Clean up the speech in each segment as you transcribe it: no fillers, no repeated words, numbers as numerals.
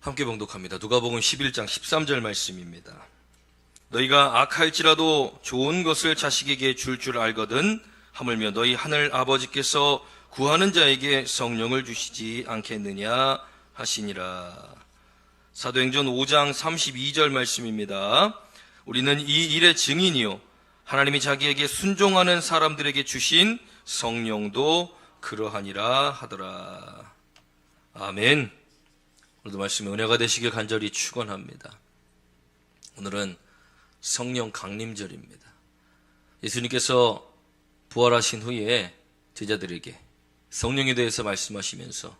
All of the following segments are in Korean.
함께 봉독합니다. 누가복음 11장 13절 말씀입니다. 너희가 악할지라도 좋은 것을 자식에게 줄 줄 알거든 하물며 너희 하늘 아버지께서 구하는 자에게 성령을 주시지 않겠느냐 하시니라. 사도행전 5장 32절 말씀입니다. 우리는 이 일의 증인이요 하나님이 자기에게 순종하는 사람들에게 주신 성령도 그러하니라 하더라. 아멘. 오늘도 말씀에 은혜가 되시길 간절히 축원합니다. 오늘은 성령 강림절입니다. 예수님께서 부활하신 후에 제자들에게 성령에 대해서 말씀하시면서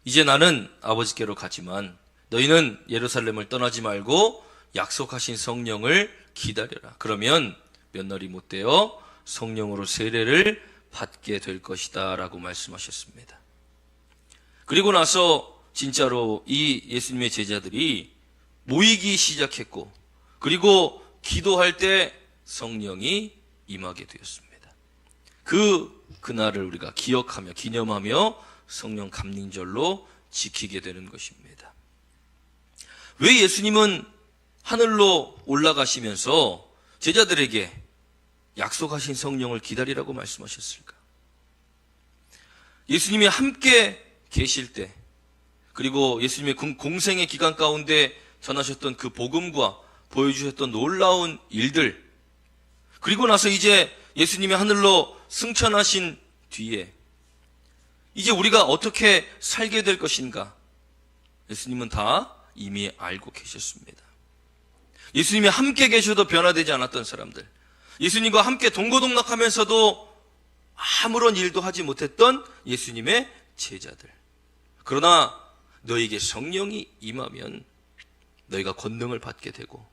이제 나는 아버지께로 가지만 너희는 예루살렘을 떠나지 말고 약속하신 성령을 기다려라. 그러면 몇 날이 못 되어 성령으로 세례를 받게 될 것이다 라고 말씀하셨습니다. 그리고 나서 진짜로 이 예수님의 제자들이 모이기 시작했고 그리고 기도할 때 성령이 임하게 되었습니다. 그날을 우리가 기억하며 기념하며 성령 감림절로 지키게 되는 것입니다. 왜 예수님은 하늘로 올라가시면서 제자들에게 약속하신 성령을 기다리라고 말씀하셨을까? 예수님이 함께 계실 때 그리고 예수님의 공생의 기간 가운데 전하셨던 그 복음과 보여주셨던 놀라운 일들, 그리고 나서 이제 예수님이 하늘로 승천하신 뒤에 이제 우리가 어떻게 살게 될 것인가? 예수님은 다 이미 알고 계셨습니다. 예수님이 함께 계셔도 변화되지 않았던 사람들, 예수님과 함께 동고동락하면서도 아무런 일도 하지 못했던 예수님의 제자들. 그러나 너에게 성령이 임하면 너희가 권능을 받게 되고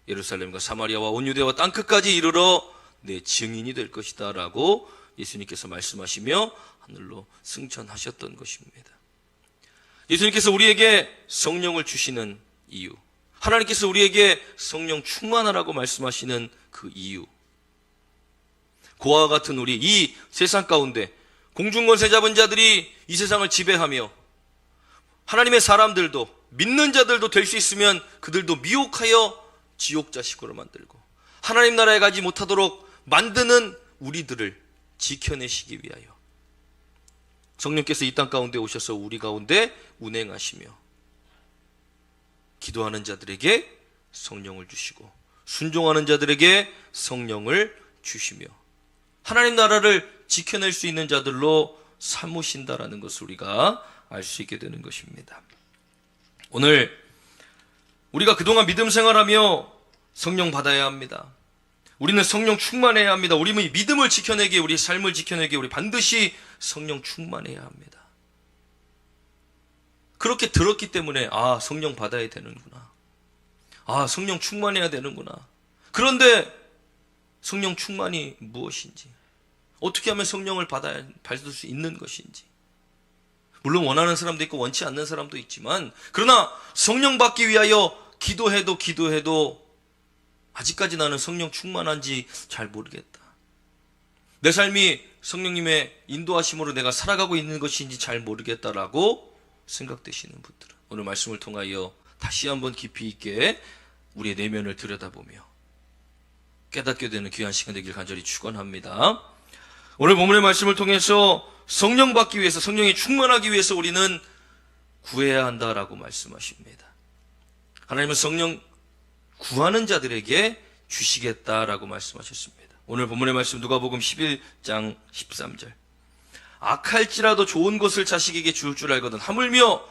예루살렘과 사마리아와 온 유대와 땅끝까지 이르러 내 증인이 될 것이다 라고 예수님께서 말씀하시며 하늘로 승천하셨던 것입니다. 예수님께서 우리에게 성령을 주시는 이유, 하나님께서 우리에게 성령 충만하라고 말씀하시는 그 이유, 그와 같은 우리 이 세상 가운데 공중권세 잡은 자들이 이 세상을 지배하며 하나님의 사람들도 믿는 자들도 될 수 있으면 그들도 미혹하여 지옥 자식으로 만들고 하나님 나라에 가지 못하도록 만드는 우리들을 지켜내시기 위하여 성령께서 이 땅 가운데 오셔서 우리 가운데 운행하시며 기도하는 자들에게 성령을 주시고 순종하는 자들에게 성령을 주시며 하나님 나라를 지켜낼 수 있는 자들로 삼으신다라는 것을 우리가 알 수 있게 되는 것입니다. 오늘 우리가 그동안 믿음 생활하며 성령 받아야 합니다. 우리는 성령 충만해야 합니다. 우리는 믿음을 지켜내기에, 우리 삶을 지켜내기에 우리 반드시 성령 충만해야 합니다. 그렇게 들었기 때문에 성령 받아야 되는구나. 성령 충만해야 되는구나. 그런데 성령 충만이 무엇인지, 어떻게 하면 성령을 받을 수 있는 것인지, 물론 원하는 사람도 있고 원치 않는 사람도 있지만, 그러나 성령 받기 위하여 기도해도 아직까지 나는 성령 충만한지 잘 모르겠다. 내 삶이 성령님의 인도하심으로 내가 살아가고 있는 것인지 잘 모르겠다라고 생각되시는 분들은 오늘 말씀을 통하여 다시 한번 깊이 있게 우리의 내면을 들여다보며 깨닫게 되는 귀한 시간 되길 간절히 축원합니다. 오늘 본문의 말씀을 통해서 성령 받기 위해서, 성령이 충만하기 위해서 우리는 구해야 한다라고 말씀하십니다. 하나님은 성령 구하는 자들에게 주시겠다라고 말씀하셨습니다. 오늘 본문의 말씀 누가복음 11장 13절. 악할지라도 좋은 것을 자식에게 줄 줄 알거든 하물며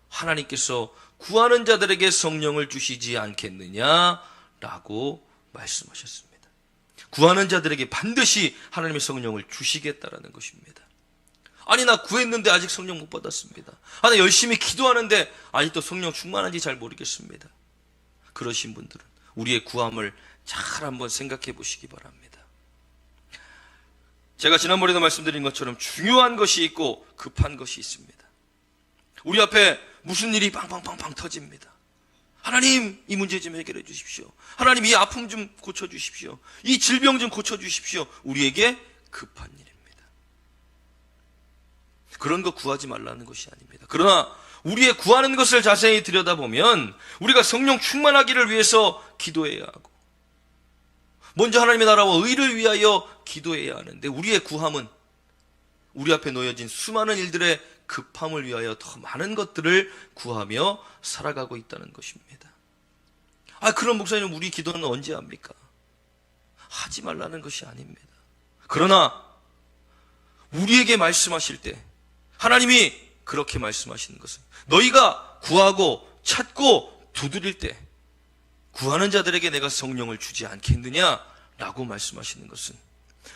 하나님께서 구하는 자들에게 성령을 주시지 않겠느냐라고 말씀하셨습니다. 구하는 자들에게 반드시 하나님의 성령을 주시겠다라는 것입니다. 아니, 나 구했는데 아직 성령 못 받았습니다. 나 열심히 기도하는데 아직도 성령 충만한지 잘 모르겠습니다. 그러신 분들은 우리의 구함을 잘 한번 생각해 보시기 바랍니다. 제가 지난번에도 말씀드린 것처럼 중요한 것이 있고 급한 것이 있습니다. 우리 앞에 무슨 일이 빵빵빵빵 터집니다. 하나님, 이 문제 좀 해결해 주십시오. 하나님, 이 아픔 좀 고쳐 주십시오. 이 질병 좀 고쳐 주십시오. 우리에게 급한 일입니다. 그런 거 구하지 말라는 것이 아닙니다. 그러나 우리의 구하는 것을 자세히 들여다보면 우리가 성령 충만하기를 위해서 기도해야 하고, 먼저 하나님의 나라와 의를 위하여 기도해야 하는데, 우리의 구함은 우리 앞에 놓여진 수많은 일들의 급함을 위하여 더 많은 것들을 구하며 살아가고 있다는 것입니다. 그럼 목사님, 우리 기도는 언제 합니까? 하지 말라는 것이 아닙니다. 그러나 우리에게 말씀하실 때 하나님이 그렇게 말씀하시는 것은, 너희가 구하고 찾고 두드릴 때 구하는 자들에게 내가 성령을 주지 않겠느냐라고 말씀하시는 것은,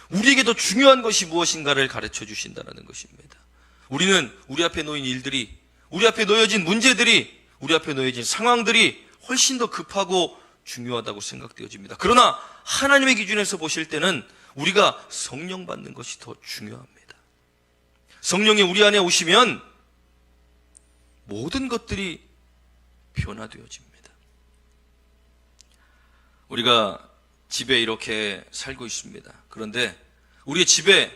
우리에게 더 중요한 것이 무엇인가를 가르쳐 주신다는 것입니다. 우리는 우리 앞에 놓인 일들이, 우리 앞에 놓여진 문제들이, 우리 앞에 놓여진 상황들이 훨씬 더 급하고 중요하다고 생각되어집니다. 그러나 하나님의 기준에서 보실 때는 우리가 성령 받는 것이 더 중요합니다. 성령이 우리 안에 오시면 모든 것들이 변화되어집니다. 우리가 집에 이렇게 살고 있습니다. 그런데 우리의 집에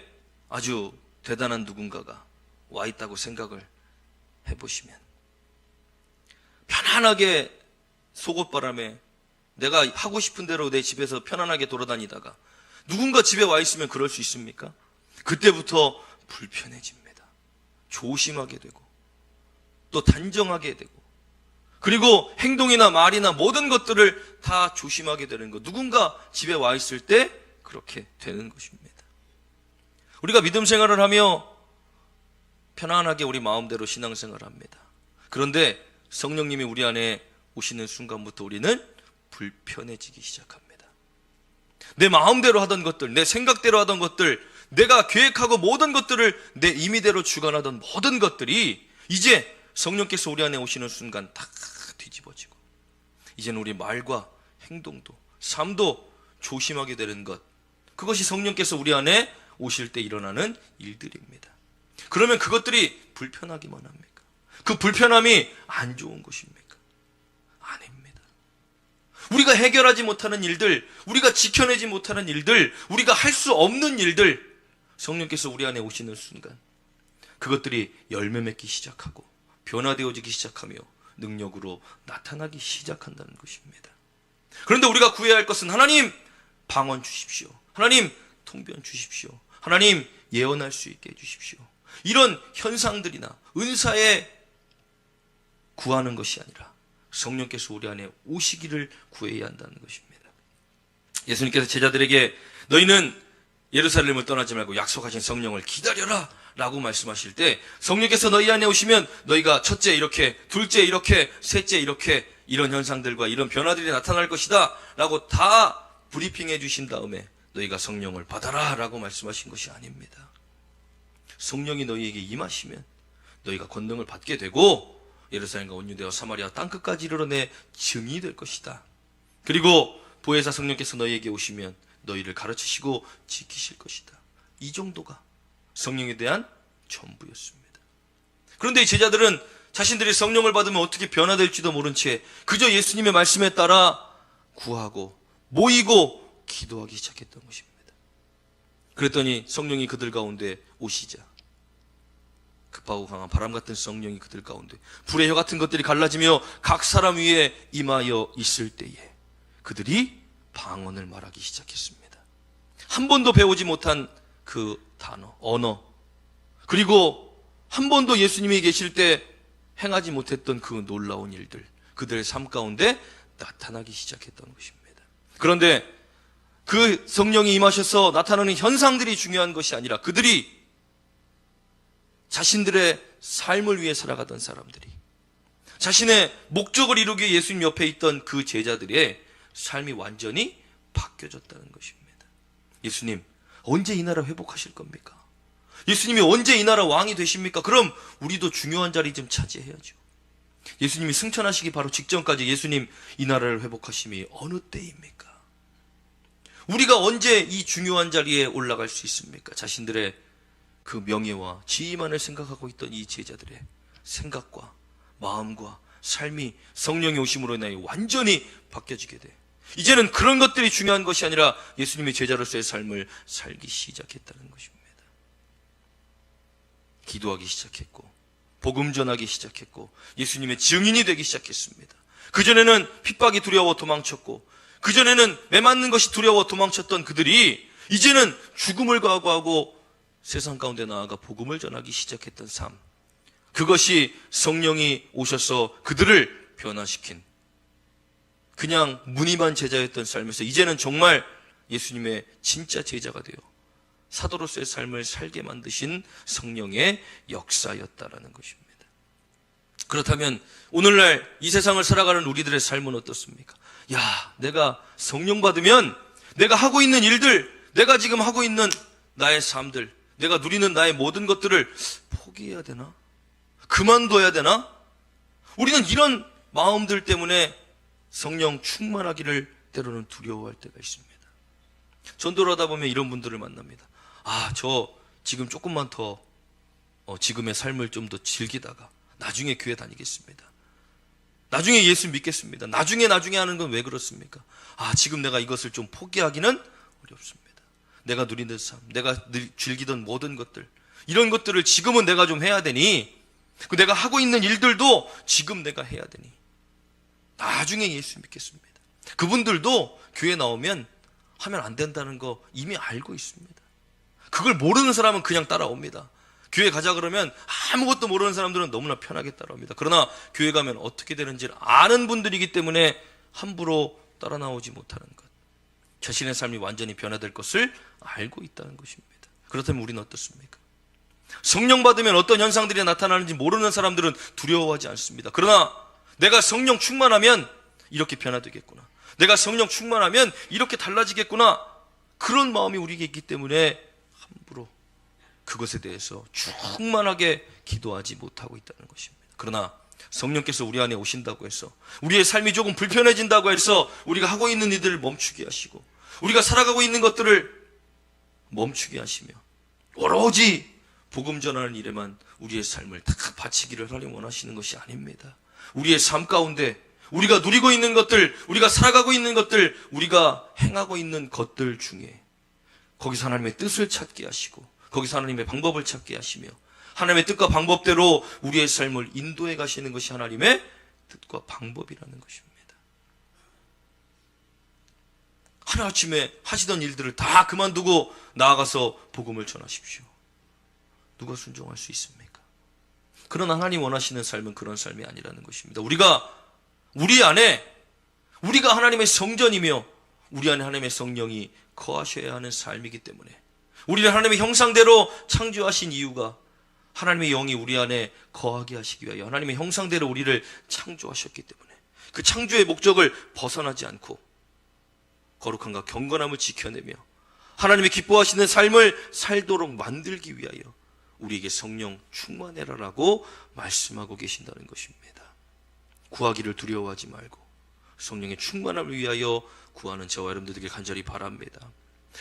아주 대단한 누군가가 와 있다고 생각을 해보시면, 편안하게 속옷바람에 내가 하고 싶은 대로 내 집에서 편안하게 돌아다니다가 누군가 집에 와 있으면 그럴 수 있습니까? 그때부터 불편해집니다. 조심하게 되고 또 단정하게 되고, 그리고 행동이나 말이나 모든 것들을 다 조심하게 되는 것, 누군가 집에 와 있을 때 그렇게 되는 것입니다. 우리가 믿음 생활을 하며 편안하게 우리 마음대로 신앙생활을 합니다. 그런데 성령님이 우리 안에 오시는 순간부터 우리는 불편해지기 시작합니다. 내 마음대로 하던 것들, 내 생각대로 하던 것들, 내가 계획하고 모든 것들을 내 임의대로 주관하던 모든 것들이 이제 성령께서 우리 안에 오시는 순간 다 뒤집어지고, 이제는 우리 말과 행동도 삶도 조심하게 되는 것, 그것이 성령께서 우리 안에 오실 때 일어나는 일들입니다. 그러면 그것들이 불편하기만 합니까? 그 불편함이 안 좋은 것입니까? 아닙니다. 우리가 해결하지 못하는 일들, 우리가 지켜내지 못하는 일들, 우리가 할 수 없는 일들, 성령께서 우리 안에 오시는 순간 그것들이 열매 맺기 시작하고 변화되어지기 시작하며 능력으로 나타나기 시작한다는 것입니다. 그런데 우리가 구해야 할 것은, 하나님 방언 주십시오, 하나님 통변 주십시오, 하나님 예언할 수 있게 해주십시오, 이런 현상들이나 은사에 구하는 것이 아니라 성령께서 우리 안에 오시기를 구해야 한다는 것입니다. 예수님께서 제자들에게 너희는 예루살렘을 떠나지 말고 약속하신 성령을 기다려라 라고 말씀하실 때, 성령께서 너희 안에 오시면 너희가 첫째 이렇게, 둘째 이렇게, 셋째 이렇게, 이런 현상들과 이런 변화들이 나타날 것이다 라고 다 브리핑해 주신 다음에 너희가 성령을 받아라 라고 말씀하신 것이 아닙니다. 성령이 너희에게 임하시면 너희가 권능을 받게 되고 예루살렘과 온 유대와 사마리아 땅끝까지 이르러 내 증인이 될 것이다. 그리고 보혜사 성령께서 너희에게 오시면 너희를 가르치시고 지키실 것이다. 이 정도가 성령에 대한 전부였습니다. 그런데 이 제자들은 자신들이 성령을 받으면 어떻게 변화될지도 모른 채 그저 예수님의 말씀에 따라 구하고 모이고 기도하기 시작했던 것입니다. 그랬더니 성령이 그들 가운데 오시자 급하고 강한 바람 같은 성령이 그들 가운데 불의 혀 같은 것들이 갈라지며 각 사람 위에 임하여 있을 때에 그들이 방언을 말하기 시작했습니다. 한 번도 배우지 못한 그 단어, 언어, 그리고 한 번도 예수님이 계실 때 행하지 못했던 그 놀라운 일들, 그들의 삶 가운데 나타나기 시작했던 것입니다. 그런데 그 성령이 임하셔서 나타나는 현상들이 중요한 것이 아니라 그들이 자신들의 삶을 위해 살아가던 사람들이, 자신의 목적을 이루기 위해 예수님 옆에 있던 그 제자들의 삶이 완전히 바뀌어졌다는 것입니다. 예수님, 언제 이 나라 회복하실 겁니까? 예수님이 언제 이 나라 왕이 되십니까? 그럼 우리도 중요한 자리 좀 차지해야죠. 예수님이 승천하시기 바로 직전까지 예수님 이 나라를 회복하심이 어느 때입니까? 우리가 언제 이 중요한 자리에 올라갈 수 있습니까? 자신들의 그 명예와 지위만을 생각하고 있던 이 제자들의 생각과 마음과 삶이 성령의 오심으로 인하여 완전히 바뀌어지게 돼. 이제는 그런 것들이 중요한 것이 아니라 예수님의 제자로서의 삶을 살기 시작했다는 것입니다. 기도하기 시작했고 복음 전하기 시작했고 예수님의 증인이 되기 시작했습니다. 그전에는 핍박이 두려워 도망쳤고 그전에는 매맞는 것이 두려워 도망쳤던 그들이 이제는 죽음을 각오하고 세상 가운데 나아가 복음을 전하기 시작했던 삶, 그것이 성령이 오셔서 그들을 변화시킨, 그냥 무늬만 제자였던 삶에서 이제는 정말 예수님의 진짜 제자가 되어 사도로서의 삶을 살게 만드신 성령의 역사였다라는 것입니다. 그렇다면 오늘날 이 세상을 살아가는 우리들의 삶은 어떻습니까? 야, 내가 성령 받으면 내가 하고 있는 일들, 내가 지금 하고 있는 나의 삶들, 내가 누리는 나의 모든 것들을 포기해야 되나? 그만둬야 되나? 우리는 이런 마음들 때문에 성령 충만하기를 때로는 두려워할 때가 있습니다. 전도를 하다 보면 이런 분들을 만납니다. 저 지금 조금만 더 지금의 삶을 좀 더 즐기다가 나중에 교회 다니겠습니다. 나중에 예수 믿겠습니다. 나중에 하는 건 왜 그렇습니까? 지금 내가 이것을 좀 포기하기는 어렵습니다. 내가 누리는 삶, 내가 즐기던 모든 것들, 이런 것들을 지금은 내가 좀 해야 되니, 내가 하고 있는 일들도 지금 내가 해야 되니 나중에 예수 믿겠습니다. 그분들도 교회 나오면 하면 안 된다는 거 이미 알고 있습니다. 그걸 모르는 사람은 그냥 따라옵니다. 교회 가자 그러면 아무것도 모르는 사람들은 너무나 편하게 따라옵니다. 그러나 교회 가면 어떻게 되는지를 아는 분들이기 때문에 함부로 따라 나오지 못하는 것, 자신의 삶이 완전히 변화될 것을 알고 있다는 것입니다. 그렇다면 우리는 어떻습니까? 성령 받으면 어떤 현상들이 나타나는지 모르는 사람들은 두려워하지 않습니다. 그러나 내가 성령 충만하면 이렇게 변화되겠구나, 내가 성령 충만하면 이렇게 달라지겠구나, 그런 마음이 우리에게 있기 때문에 함부로 그것에 대해서 충만하게 기도하지 못하고 있다는 것입니다. 그러나 성령께서 우리 안에 오신다고 해서 우리의 삶이 조금 불편해진다고 해서 우리가 하고 있는 일들을 멈추게 하시고 우리가 살아가고 있는 것들을 멈추게 하시며 오로지 복음 전하는 일에만 우리의 삶을 다 바치기를 하나님 원하시는 것이 아닙니다. 우리의 삶 가운데 우리가 누리고 있는 것들, 우리가 살아가고 있는 것들, 우리가 행하고 있는 것들 중에 거기서 하나님의 뜻을 찾게 하시고 거기서 하나님의 방법을 찾게 하시며 하나님의 뜻과 방법대로 우리의 삶을 인도해 가시는 것이 하나님의 뜻과 방법이라는 것입니다. 하루아침에 하시던 일들을 다 그만두고 나아가서 복음을 전하십시오. 누가 순종할 수 있습니까? 그러나 하나님 원하시는 삶은 그런 삶이 아니라는 것입니다. 우리 안에 우리가 하나님의 성전이며 우리 안에 하나님의 성령이 거하셔야 하는 삶이기 때문에 우리를 하나님의 형상대로 창조하신 이유가 하나님의 영이 우리 안에 거하게 하시기 위하여 하나님의 형상대로 우리를 창조하셨기 때문에 그 창조의 목적을 벗어나지 않고 거룩함과 경건함을 지켜내며 하나님의 기뻐하시는 삶을 살도록 만들기 위하여 우리에게 성령 충만해라라고 말씀하고 계신다는 것입니다. 구하기를 두려워하지 말고 성령의 충만함을 위하여 구하는 저와 여러분들에게 간절히 바랍니다.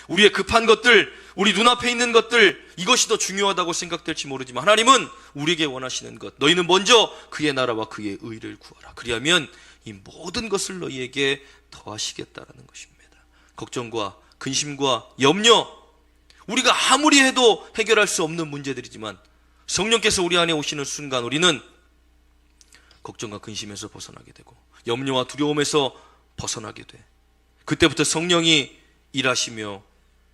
우리의 급한 것들, 우리 눈앞에 있는 것들, 이것이 더 중요하다고 생각될지 모르지만 하나님은 우리에게 원하시는 것, 너희는 먼저 그의 나라와 그의 의를 구하라. 그리하면 이 모든 것을 너희에게 더하시겠다라는 것입니다. 걱정과 근심과 염려, 우리가 아무리 해도 해결할 수 없는 문제들이지만 성령께서 우리 안에 오시는 순간 우리는 걱정과 근심에서 벗어나게 되고 염려와 두려움에서 벗어나게 돼. 그때부터 성령이 일하시며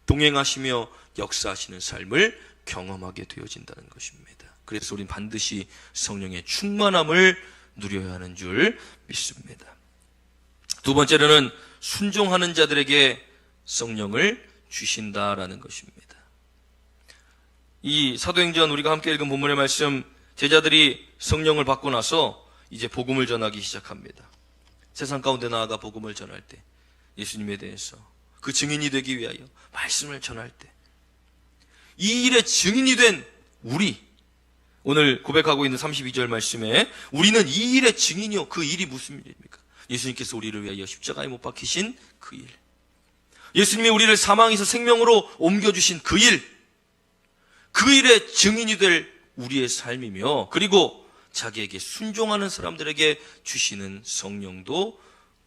동행하시며 역사하시는 삶을 경험하게 되어진다는 것입니다. 그래서 우리는 반드시 성령의 충만함을 누려야 하는 줄 믿습니다. 두 번째로는 순종하는 자들에게 성령을 주신다라는 것입니다. 이 사도행전 우리가 함께 읽은 본문의 말씀, 제자들이 성령을 받고 나서 이제 복음을 전하기 시작합니다. 세상 가운데 나아가 복음을 전할 때 예수님에 대해서 그 증인이 되기 위하여 말씀을 전할 때 이 일의 증인이 된 우리, 오늘 고백하고 있는 32절 말씀에 우리는 이 일의 증인이요. 그 일이 무슨 일입니까? 예수님께서 우리를 위하여 십자가에 못 박히신 그 일, 예수님이 우리를 사망에서 생명으로 옮겨주신 그 일, 그 일의 증인이 될 우리의 삶이며 그리고 자기에게 순종하는 사람들에게 주시는 성령도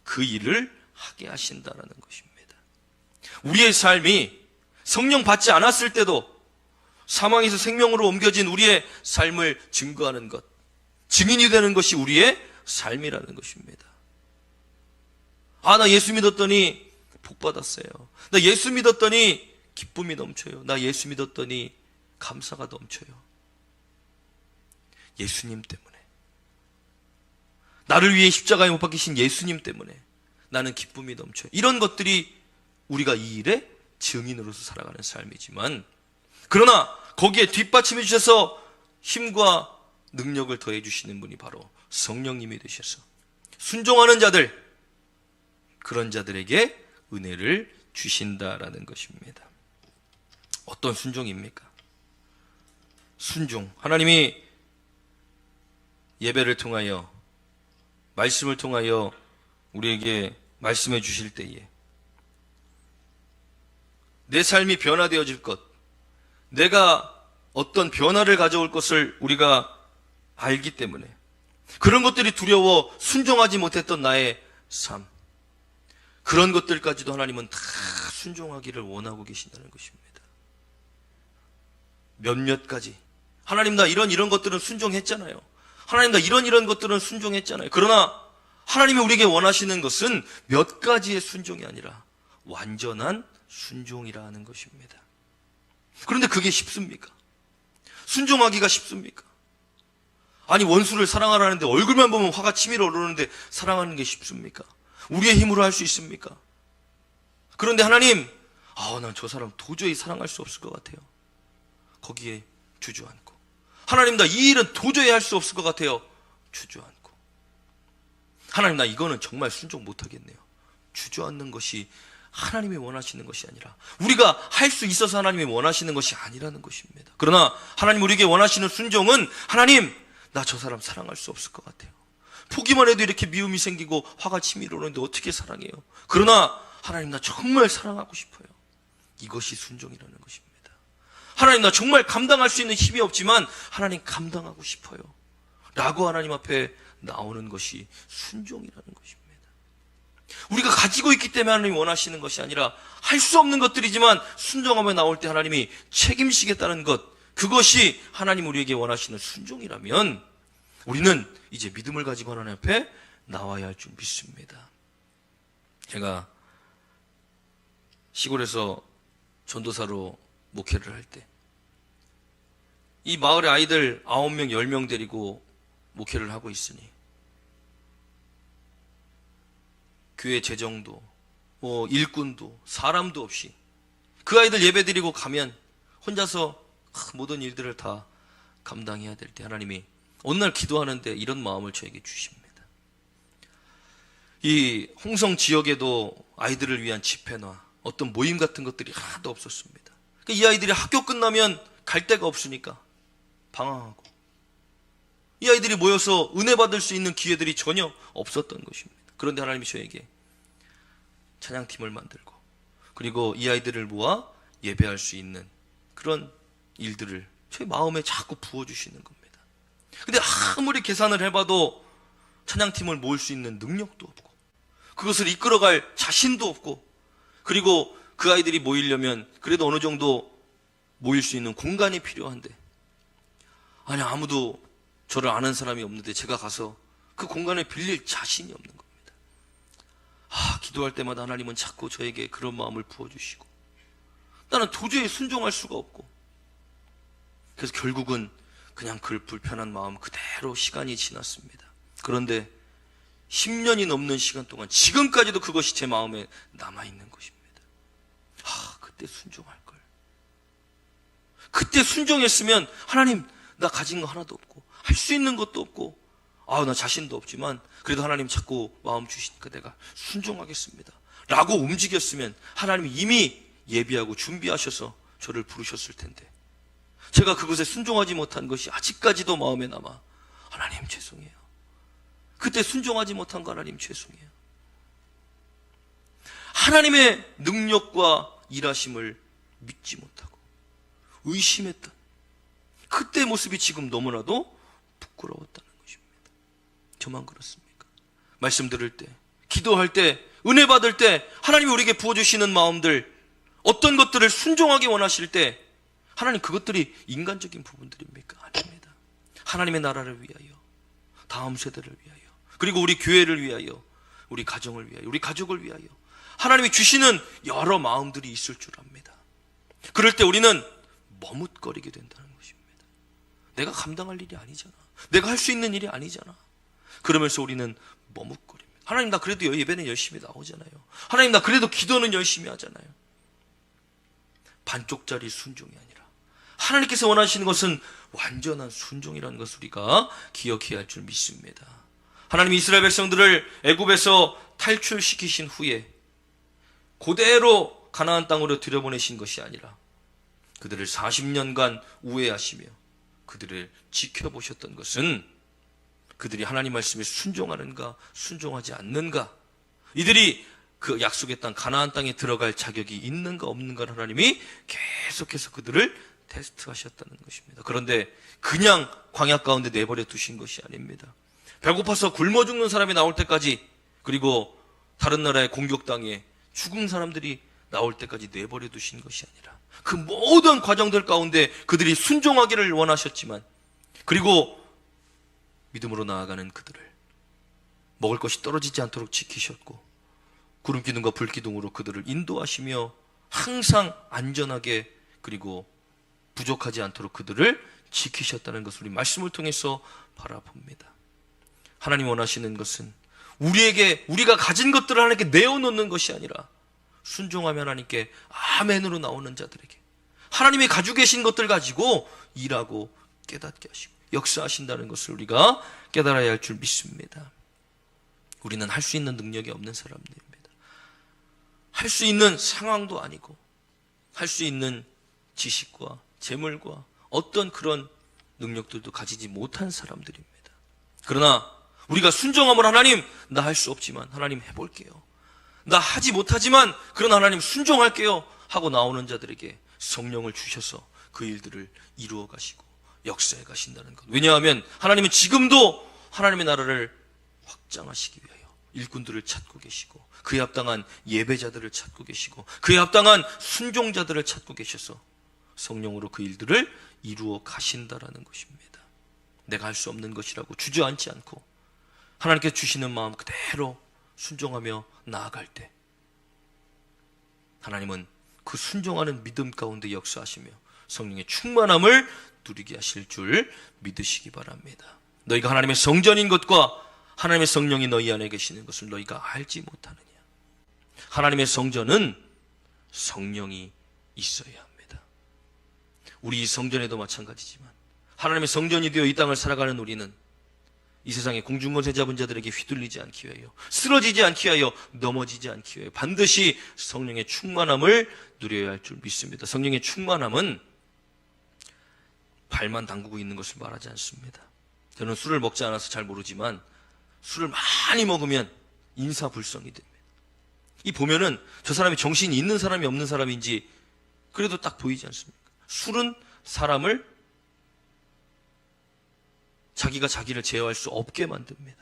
그 일을 하게 하신다라는 것입니다. 우리의 삶이 성령 받지 않았을 때도 사망에서 생명으로 옮겨진 우리의 삶을 증거하는 것, 증인이 되는 것이 우리의 삶이라는 것입니다. 나 예수 믿었더니 복 받았어요. 나 예수 믿었더니 기쁨이 넘쳐요. 나 예수 믿었더니 감사가 넘쳐요. 예수님 때문에. 나를 위해 십자가에 못 박히신 예수님 때문에 나는 기쁨이 넘쳐요. 이런 것들이 우리가 이 일의 증인으로서 살아가는 삶이지만, 그러나 거기에 뒷받침해 주셔서 힘과 능력을 더해 주시는 분이 바로 성령님이 되셔서 순종하는 자들, 그런 자들에게 은혜를 주신다라는 것입니다. 어떤 순종입니까? 순종. 하나님이 예배를 통하여, 말씀을 통하여 우리에게 말씀해 주실 때에 내 삶이 변화되어질 것, 내가 어떤 변화를 가져올 것을 우리가 알기 때문에 그런 것들이 두려워 순종하지 못했던 나의 삶, 그런 것들까지도 하나님은 다 순종하기를 원하고 계신다는 것입니다. 몇몇 가지. 하나님, 나 이런 것들은 순종했잖아요. 하나님, 나 이런 것들은 순종했잖아요. 그러나 하나님이 우리에게 원하시는 것은 몇 가지의 순종이 아니라 완전한 순종이라는 것입니다. 그런데 그게 쉽습니까? 순종하기가 쉽습니까? 아니, 원수를 사랑하라는데 얼굴만 보면 화가 치밀어 오르는데 사랑하는 게 쉽습니까? 우리의 힘으로 할 수 있습니까? 그런데 하나님, 난 저 사람 도저히 사랑할 수 없을 것 같아요. 거기에 주저앉고. 하나님, 나 이 일은 도저히 할 수 없을 것 같아요. 주저앉고. 하나님, 나 이거는 정말 순종 못하겠네요. 주저앉는 것이 하나님이 원하시는 것이 아니라, 우리가 할 수 있어서 하나님이 원하시는 것이 아니라는 것입니다. 그러나 하나님 우리에게 원하시는 순종은, 하나님, 나 저 사람 사랑할 수 없을 것 같아요. 보기만 해도 이렇게 미움이 생기고 화가 치밀어 오르는데 어떻게 사랑해요? 그러나 하나님, 나 정말 사랑하고 싶어요. 이것이 순종이라는 것입니다. 하나님, 나 정말 감당할 수 있는 힘이 없지만 하나님, 감당하고 싶어요 라고 하나님 앞에 나오는 것이 순종이라는 것입니다. 우리가 가지고 있기 때문에 하나님이 원하시는 것이 아니라 할 수 없는 것들이지만 순종하며 나올 때 하나님이 책임지겠다는 것, 그것이 하나님 우리에게 원하시는 순종이라면 우리는 이제 믿음을 가지고 하나님 앞에 나와야 할 줄 믿습니다. 제가 시골에서 전도사로 목회를 할 때 이 마을의 아이들 9명, 10명 데리고 목회를 하고 있으니 교회 재정도, 일꾼도, 사람도 없이 그 아이들 예배 드리고 가면 혼자서 모든 일들을 다 감당해야 될 때 하나님이 어느 날 기도하는데 이런 마음을 저에게 주십니다. 이 홍성 지역에도 아이들을 위한 집회나 어떤 모임 같은 것들이 하나도 없었습니다. 이 아이들이 학교 끝나면 갈 데가 없으니까 방황하고, 이 아이들이 모여서 은혜 받을 수 있는 기회들이 전혀 없었던 것입니다. 그런데 하나님이 저에게 찬양팀을 만들고, 그리고 이 아이들을 모아 예배할 수 있는 그런 일들을 제 마음에 자꾸 부어주시는 겁니다. 근데 아무리 계산을 해봐도 찬양팀을 모을 수 있는 능력도 없고, 그것을 이끌어갈 자신도 없고, 그리고 그 아이들이 모이려면 그래도 어느 정도 모일 수 있는 공간이 필요한데, 아니, 아무도 저를 아는 사람이 없는데 제가 가서 그 공간을 빌릴 자신이 없는 겁니다. 기도할 때마다 하나님은 자꾸 저에게 그런 마음을 부어주시고, 나는 도저히 순종할 수가 없고, 그래서 결국은 그냥 그 불편한 마음 그대로 시간이 지났습니다. 그런데 10년이 넘는 시간 동안 지금까지도 그것이 제 마음에 남아있는 것입니다. 그때 순종할 걸. 그때 순종했으면, 하나님, 나 가진 거 하나도 없고 할 수 있는 것도 없고 나 자신도 없지만 그래도 하나님 자꾸 마음 주시니까 내가 순종하겠습니다 라고 움직였으면 하나님이 이미 예비하고 준비하셔서 저를 부르셨을 텐데, 제가 그것에 순종하지 못한 것이 아직까지도 마음에 남아 하나님 죄송해요. 그때 순종하지 못한 거 하나님 죄송해요. 하나님의 능력과 일하심을 믿지 못하고 의심했던 그때 모습이 지금 너무나도 부끄러웠다는 것입니다. 저만 그렇습니까? 말씀 들을 때, 기도할 때, 은혜 받을 때 하나님이 우리에게 부어주시는 마음들, 어떤 것들을 순종하기 원하실 때 하나님 그것들이 인간적인 부분들입니까? 아닙니다. 하나님의 나라를 위하여, 다음 세대를 위하여, 그리고 우리 교회를 위하여, 우리 가정을 위하여, 우리 가족을 위하여 하나님이 주시는 여러 마음들이 있을 줄 압니다. 그럴 때 우리는 머뭇거리게 된다는 것입니다. 내가 감당할 일이 아니잖아. 내가 할 수 있는 일이 아니잖아. 그러면서 우리는 머뭇거립니다. 하나님, 나 그래도 예배는 열심히 나오잖아요. 하나님, 나 그래도 기도는 열심히 하잖아요. 반쪽짜리 순종이 아니라 하나님께서 원하시는 것은 완전한 순종이라는 것을 우리가 기억해야 할 줄 믿습니다. 하나님이 이스라엘 백성들을 애굽에서 탈출시키신 후에 그대로 가나안 땅으로 들여보내신 것이 아니라 그들을 40년간 우애하시며 그들을 지켜보셨던 것은 그들이 하나님 말씀에 순종하는가 순종하지 않는가, 이들이 그 약속의 땅 가나안 땅에 들어갈 자격이 있는가 없는가를 하나님이 계속해서 그들을 테스트하셨다는 것입니다. 그런데 그냥 광야 가운데 내버려 두신 것이 아닙니다. 배고파서 굶어 죽는 사람이 나올 때까지, 그리고 다른 나라의 공격당해 죽은 사람들이 나올 때까지 내버려 두신 것이 아니라 그 모든 과정들 가운데 그들이 순종하기를 원하셨지만, 그리고 믿음으로 나아가는 그들을 먹을 것이 떨어지지 않도록 지키셨고 구름기둥과 불기둥으로 그들을 인도하시며 항상 안전하게 그리고 부족하지 않도록 그들을 지키셨다는 것을 우리 말씀을 통해서 바라봅니다. 하나님 원하시는 것은 우리가 가진 것들을 하나님께 내어놓는 것이 아니라 순종하면 하나님께 아멘으로 나오는 자들에게 하나님이 가지고 계신 것들 가지고 일하고 깨닫게 하시고 역사하신다는 것을 우리가 깨달아야 할 줄 믿습니다. 우리는 할 수 있는 능력이 없는 사람들입니다. 할 수 있는 상황도 아니고 할 수 있는 지식과 재물과 어떤 그런 능력들도 가지지 못한 사람들입니다. 그러나 우리가 순종함을 하나님, 나 할 수 없지만 하나님 해볼게요. 나 하지 못하지만 그러나 하나님 순종할게요 하고 나오는 자들에게 성령을 주셔서 그 일들을 이루어 가시고 역사해 가신다는 것. 왜냐하면 하나님은 지금도 하나님의 나라를 확장하시기 위하여 일꾼들을 찾고 계시고 그에 합당한 예배자들을 찾고 계시고 그에 합당한 순종자들을 찾고 계셔서 성령으로 그 일들을 이루어 가신다라는 것입니다. 내가 할 수 없는 것이라고 주저앉지 않고 하나님께 주시는 마음 그대로 순종하며 나아갈 때 하나님은 그 순종하는 믿음 가운데 역사하시며 성령의 충만함을 누리게 하실 줄 믿으시기 바랍니다. 너희가 하나님의 성전인 것과 하나님의 성령이 너희 안에 계시는 것을 너희가 알지 못하느냐. 하나님의 성전은 성령이 있어야 합니다. 우리 성전에도 마찬가지지만 하나님의 성전이 되어 이 땅을 살아가는 우리는 이 세상의 공중권세 잡은 자들에게 휘둘리지 않기 위하여, 쓰러지지 않기 위하여, 넘어지지 않기 위하여 반드시 성령의 충만함을 누려야 할 줄 믿습니다. 성령의 충만함은 발만 담그고 있는 것을 말하지 않습니다. 저는 술을 먹지 않아서 잘 모르지만 술을 많이 먹으면 인사불성이 됩니다. 이 보면은 저 사람이 정신이 있는 사람이 없는 사람인지 그래도 딱 보이지 않습니까? 술은 사람을 자기가 자기를 제어할 수 없게 만듭니다.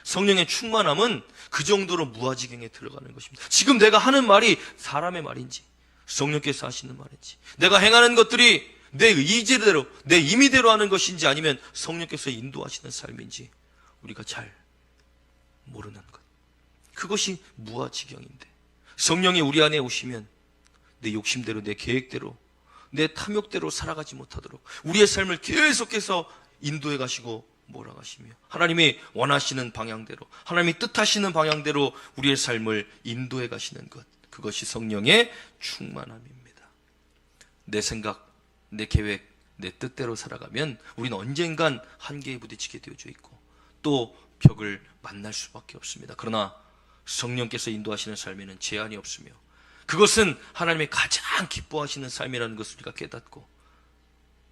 성령의 충만함은 그 정도로 무아지경에 들어가는 것입니다. 지금 내가 하는 말이 사람의 말인지 성령께서 하시는 말인지, 내가 행하는 것들이 내 의지대로 내 임의대로 하는 것인지 아니면 성령께서 인도하시는 삶인지 우리가 잘 모르는 것, 그것이 무아지경인데 성령이 우리 안에 오시면 내 욕심대로 내 계획대로 내 탐욕대로 살아가지 못하도록 우리의 삶을 계속해서 인도해 가시고 몰아가시며 하나님이 원하시는 방향대로 하나님이 뜻하시는 방향대로 우리의 삶을 인도해 가시는 것, 그것이 성령의 충만함입니다. 내 생각, 내 계획, 내 뜻대로 살아가면 우리는 언젠간 한계에 부딪히게 되어져 있고 또 벽을 만날 수밖에 없습니다. 그러나 성령께서 인도하시는 삶에는 제한이 없으며 그것은 하나님의 가장 기뻐하시는 삶이라는 것을 우리가 깨닫고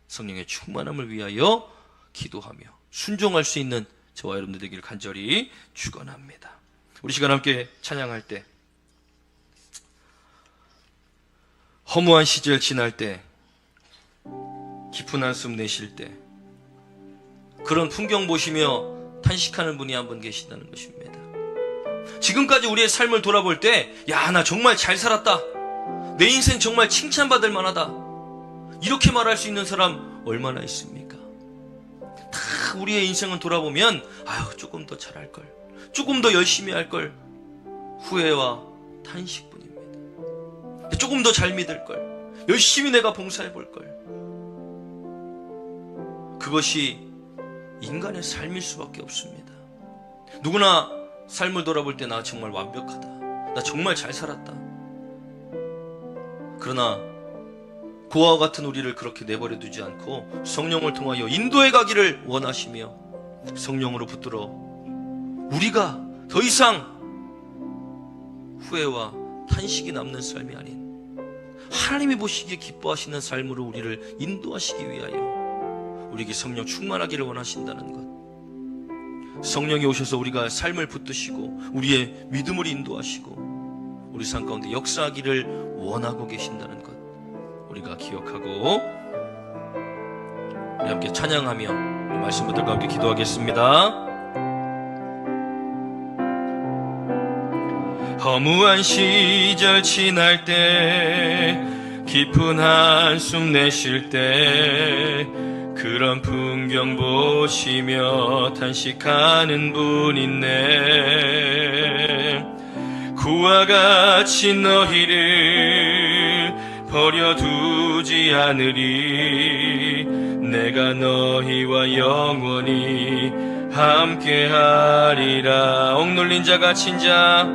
성령의 충만함을 위하여 기도하며 순종할 수 있는 저와 여러분들 되기를 간절히 축원합니다. 우리 시간 함께 찬양할 때 허무한 시절 지날 때 깊은 한숨 내쉴 때 그런 풍경 보시며 탄식하는 분이 한 분 계신다는 것입니다. 지금까지 우리의 삶을 돌아볼 때 야, 나 정말 잘 살았다, 내 인생 정말 칭찬받을 만하다, 이렇게 말할 수 있는 사람 얼마나 있습니까? 다 우리의 인생을 돌아보면 아유 조금 더 잘할 걸, 조금 더 열심히 할 걸, 후회와 탄식뿐입니다. 조금 더 잘 믿을 걸, 열심히 내가 봉사해 볼 걸. 그것이 인간의 삶일 수밖에 없습니다. 누구나 삶을 돌아볼 때 나 정말 완벽하다, 나 정말 잘 살았다. 그러나 그와 같은 우리를 그렇게 내버려 두지 않고 성령을 통하여 인도해 가기를 원하시며, 성령으로 붙들어 우리가 더 이상 후회와 탄식이 남는 삶이 아닌 하나님이 보시기에 기뻐하시는 삶으로 우리를 인도하시기 위하여 우리에게 성령 충만하기를 원하신다는 것, 성령이 오셔서 우리가 삶을 붙드시고 우리의 믿음을 인도하시고 우리 삶 가운데 역사하기를 원하고 계신다는 것 우리가 기억하고, 우리 함께 찬양하며 말씀 붙들과 함께 기도하겠습니다. 허무한 시절 지날 때, 깊은 한숨 내쉴 때, 그런 풍경 보시며 탄식하는 분 있네. 그와 같이 너희를 버려두지 않으리. 내가 너희와 영원히 함께하리라. 억눌린 자 갇힌 자,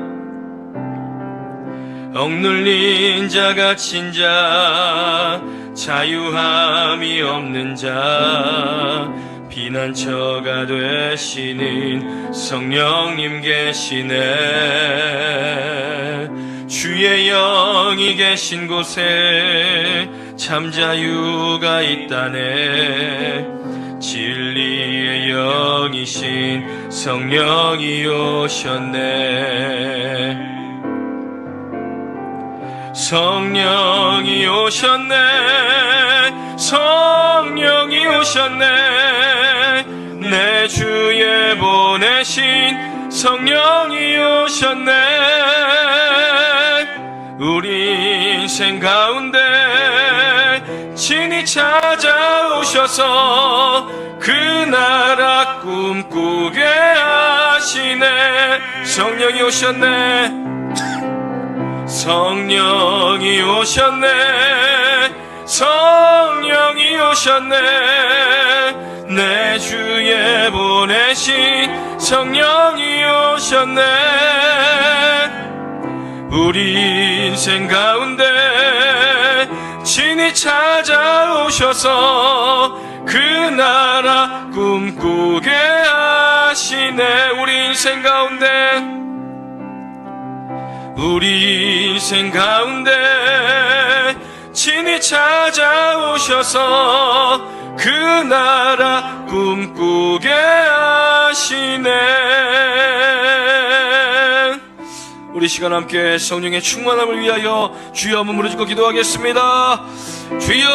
억눌린 자 갇힌 자, 자유함이 없는 자, 피난처가 되시는 성령님 계시네. 주의 영이 계신 곳에 참 자유가 있다네. 진리의 영이신 성령이 오셨네. 성령이 오셨네. 성령이 오셨네. 내 주에 보내신 성령이 오셨네. 우리 인생 가운데 친히 찾아오셔서 그 나라 꿈꾸게 하시네. 성령이 오셨네. 성령이 오셨네. 성령이 오셨네. 내 주에 보내신 성령이 오셨네. 우리 인생 가운데 친히 찾아오셔서 그 나라 꿈꾸게 하시네. 우리 인생 가운데, 우리 인생 가운데 친히 찾아오셔서 그 나라 꿈꾸게 하시네. 우리 시간 함께 성령의 충만함을 위하여 주여 한번 부르짖고 기도하겠습니다. 주여,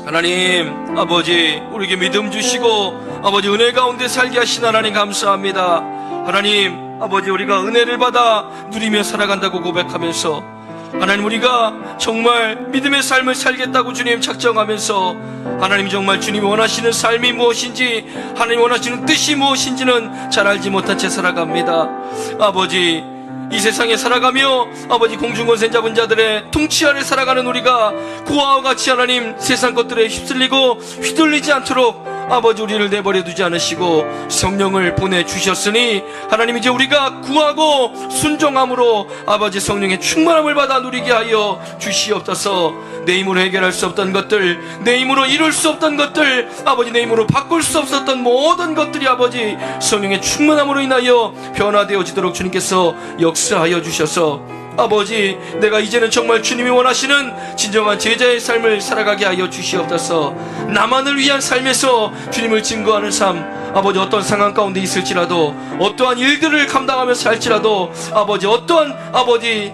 하나님 아버지, 우리에게 믿음 주시고 아버지 은혜 가운데 살게 하신 하나님 감사합니다. 하나님 아버지, 우리가 은혜를 받아 누리며 살아간다고 고백하면서 하나님, 우리가 정말 믿음의 삶을 살겠다고 주님 작정하면서 하나님, 정말 주님이 원하시는 삶이 무엇인지, 하나님 원하시는 뜻이 무엇인지는 잘 알지 못한 채 살아갑니다. 아버지, 이 세상에 살아가며 아버지 공중권세 잡은 자들의 통치 아래 살아가는 우리가 그와 같이 하나님 세상 것들에 휩쓸리고 휘둘리지 않도록 아버지 우리를 내버려 두지 않으시고 성령을 보내주셨으니 하나님, 이제 우리가 구하고 순종함으로 아버지 성령의 충만함을 받아 누리게 하여 주시옵소서. 내 힘으로 해결할 수 없던 것들, 내 힘으로 이룰 수 없던 것들, 아버지 내 힘으로 바꿀 수 없었던 모든 것들이 아버지 성령의 충만함으로 인하여 변화되어지도록 주님께서 역사하여 주셔서 아버지, 내가 이제는 정말 주님이 원하시는 진정한 제자의 삶을 살아가게 하여 주시옵소서. 나만을 위한 삶에서 주님을 증거하는 삶, 아버지 어떤 상황 가운데 있을지라도, 어떠한 일들을 감당하면서 할지라도, 아버지 어떠한 아버지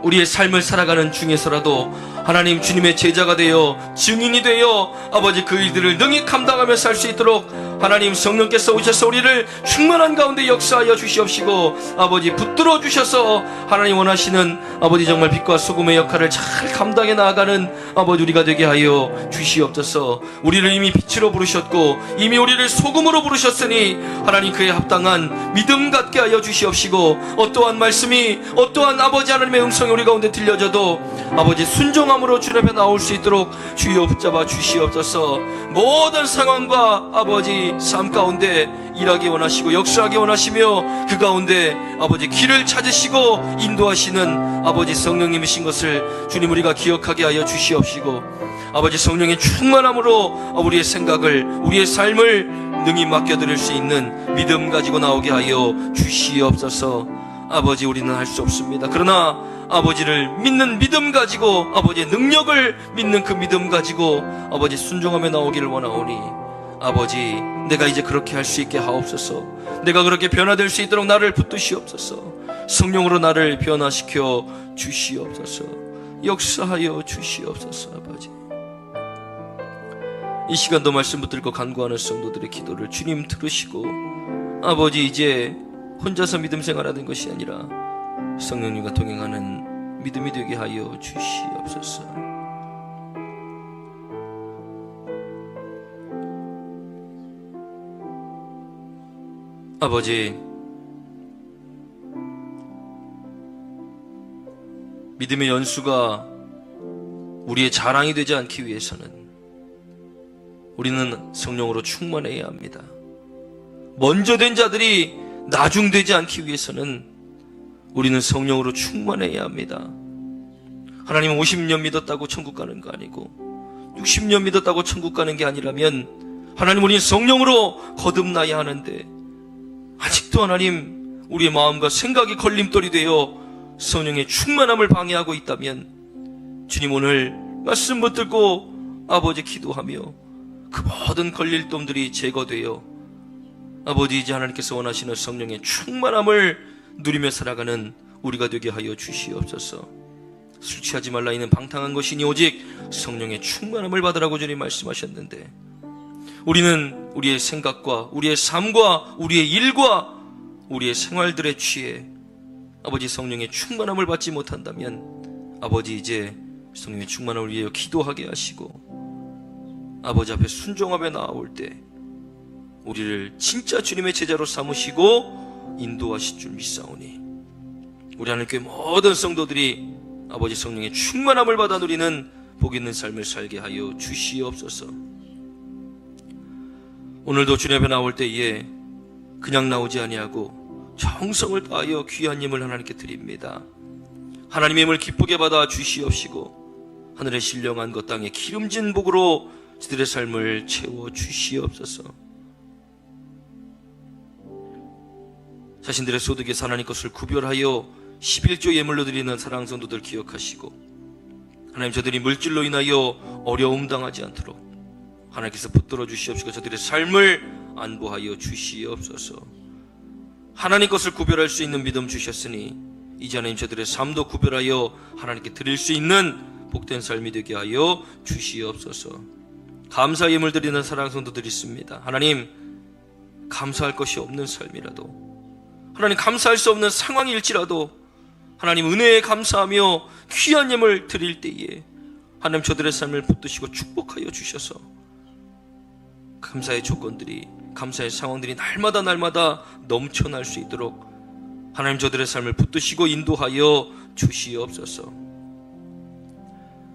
우리의 삶을 살아가는 중에서라도 하나님 주님의 제자가 되어 증인이 되어 아버지 그 일들을 능히 감당하며 살 수 있도록 하나님 성령께서 오셔서 우리를 충만한 가운데 역사하여 주시옵시고 아버지 붙들어 주셔서 하나님 원하시는 아버지 정말 빛과 소금의 역할을 잘 감당해 나아가는 아버지 우리가 되게 하여 주시옵소서. 우리를 이미 빛으로 부르셨고 이미 우리를 소금으로 부르셨으니 하나님 그에 합당한 믿음 갖게 하여 주시옵시고 어떠한 말씀이 어떠한 아버지 하나님의 음성이 우리 가운데 들려져도 아버지 순종함으로 주님 앞에 나올 수 있도록 주여 붙잡아 주시옵소서. 모든 상황과 아버지 삶 가운데 일하기 원하시고 역사하기 원하시며 그 가운데 아버지 길을 찾으시고 인도하시는 아버지 성령님이신 것을 주님 우리가 기억하게 하여 주시옵시고 아버지 성령의 충만함으로 우리의 생각을 우리의 삶을 능히 맡겨드릴 수 있는 믿음 가지고 나오게 하여 주시옵소서. 아버지 우리는 할 수 없습니다. 그러나 아버지를 믿는 믿음 가지고 아버지의 능력을 믿는 그 믿음 가지고 아버지 순종하며 나오기를 원하오니 아버지 내가 이제 그렇게 할 수 있게 하옵소서. 내가 그렇게 변화될 수 있도록 나를 붙드시옵소서. 성령으로 나를 변화시켜 주시옵소서. 역사하여 주시옵소서. 아버지 이 시간도 말씀 붙들고 간구하는 성도들의 기도를 주님 들으시고 아버지 이제 혼자서 믿음 생활하는 것이 아니라 성령님과 동행하는 믿음이 되게 하여 주시옵소서. 아버지 믿음의 연수가 우리의 자랑이 되지 않기 위해서는 우리는 성령으로 충만해야 합니다. 먼저 된 자들이 나중되지 않기 위해서는 우리는 성령으로 충만해야 합니다. 하나님 50년 믿었다고 천국 가는 거 아니고 60년 믿었다고 천국 가는 게 아니라면 하나님 우리는 성령으로 거듭나야 하는데 아직도 하나님 우리의 마음과 생각이 걸림돌이 되어 성령의 충만함을 방해하고 있다면 주님 오늘 말씀 붙들고 아버지 기도하며 그 모든 걸릴돔들이 제거되어 아버지 이제 하나님께서 원하시는 성령의 충만함을 누리며 살아가는 우리가 되게 하여 주시옵소서. 술 취하지 말라 이는 방탕한 것이니 오직 성령의 충만함을 받으라고 주님 말씀하셨는데 우리는 우리의 생각과 우리의 삶과 우리의 일과 우리의 생활들에 취해 아버지 성령의 충만함을 받지 못한다면 아버지 이제 성령의 충만함을 위하여 기도하게 하시고 아버지 앞에 순종하며 나아올 때 우리를 진짜 주님의 제자로 삼으시고 인도하실 줄 믿사오니 우리 하나님께 모든 성도들이 아버지 성령의 충만함을 받아 누리는 복 있는 삶을 살게 하여 주시옵소서. 오늘도 주님 앞에 나올 때에 그냥 나오지 아니하고 정성을 다하여 귀한 예물 하나님께 드립니다. 하나님의 예물 기쁘게 받아 주시옵시고 하늘의 신령한 것 땅에 기름진 복으로 저들의 삶을 채워 주시옵소서. 자신들의 소득에서 하나님 것을 구별하여 11조 예물로 드리는 사랑하는 성도들 기억하시고 하나님 저들이 물질로 인하여 어려움 당하지 않도록 하나님께서 붙들어 주시옵시고 저들의 삶을 안보하여 주시옵소서. 하나님 것을 구별할 수 있는 믿음 주셨으니 이제 하나님 저들의 삶도 구별하여 하나님께 드릴 수 있는 복된 삶이 되게 하여 주시옵소서. 감사 예물 드리는 사랑하는 성도들이 있습니다. 하나님 감사할 것이 없는 삶이라도 하나님 감사할 수 없는 상황일지라도 하나님 은혜에 감사하며 귀한 예물 드릴 때에 하나님 저들의 삶을 붙드시고 축복하여 주셔서 감사의 조건들이 감사의 상황들이 날마다 넘쳐날 수 있도록 하나님 저들의 삶을 붙드시고 인도하여 주시옵소서.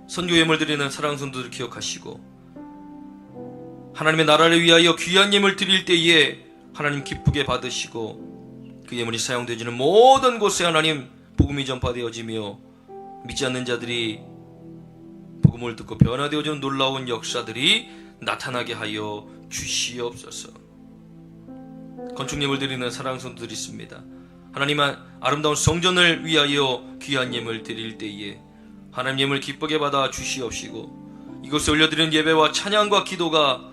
선교 예물 드리는 사랑하는 성도들 기억하시고 하나님의 나라를 위하여 귀한 예물 드릴 때에 하나님 기쁘게 받으시고 그 예물이 사용되어지는 모든 곳에 하나님 복음이 전파되어지며 믿지 않는 자들이 복음을 듣고 변화되어지는 놀라운 역사들이 나타나게 하여 주시옵소서. 건축 예물 드리는 사랑하는 성도들이 있습니다. 하나님 아름다운 성전을 위하여 귀한 예물 드릴 때에 하나님 예물 기쁘게 받아 주시옵시고 이곳에 올려드리는 예배와 찬양과 기도가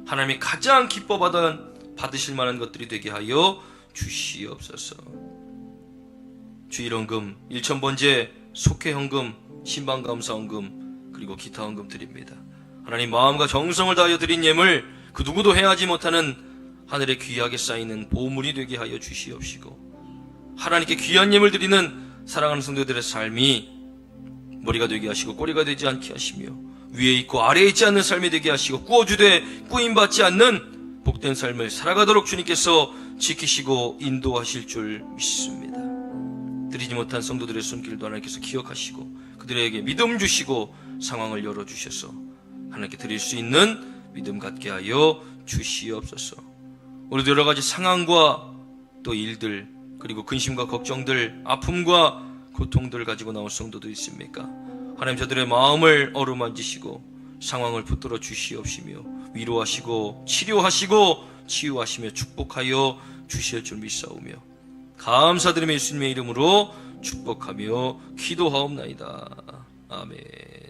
하나님이 가장 기뻐 받으실 만한 것들이 되게 하여 주시옵소서. 주일헌금, 일천번제, 속회헌금, 신방감사헌금, 그리고 기타 헌금 드립니다. 하나님, 마음과 정성을 다하여 드린 예물 그 누구도 행하지 못하는 하늘에 귀하게 쌓이는 보물이 되게 하여 주시옵시고, 하나님께 귀한 예물 드리는 사랑하는 성도들의 삶이 머리가 되게 하시고 꼬리가 되지 않게 하시며 위에 있고 아래에 있지 않는 삶이 되게 하시고 꾸어주되 꾸임받지 않는 복된 삶을 살아가도록 주님께서 지키시고 인도하실 줄 믿습니다. 드리지 못한 성도들의 손길도 하나님께서 기억하시고 그들에게 믿음 주시고 상황을 열어주셔서 하나님께 드릴 수 있는 믿음 갖게 하여 주시옵소서. 우리도 여러 가지 상황과 또 일들, 그리고 근심과 걱정들, 아픔과 고통들을 가지고 나온 성도도 있습니까? 하나님, 저들의 마음을 어루만지시고 상황을 붙들어 주시옵시며 위로하시고 치료하시고 치유하시며 축복하여 주실 줄 믿사오며 감사드리며 예수님의 이름으로 축복하며 기도하옵나이다. 아멘.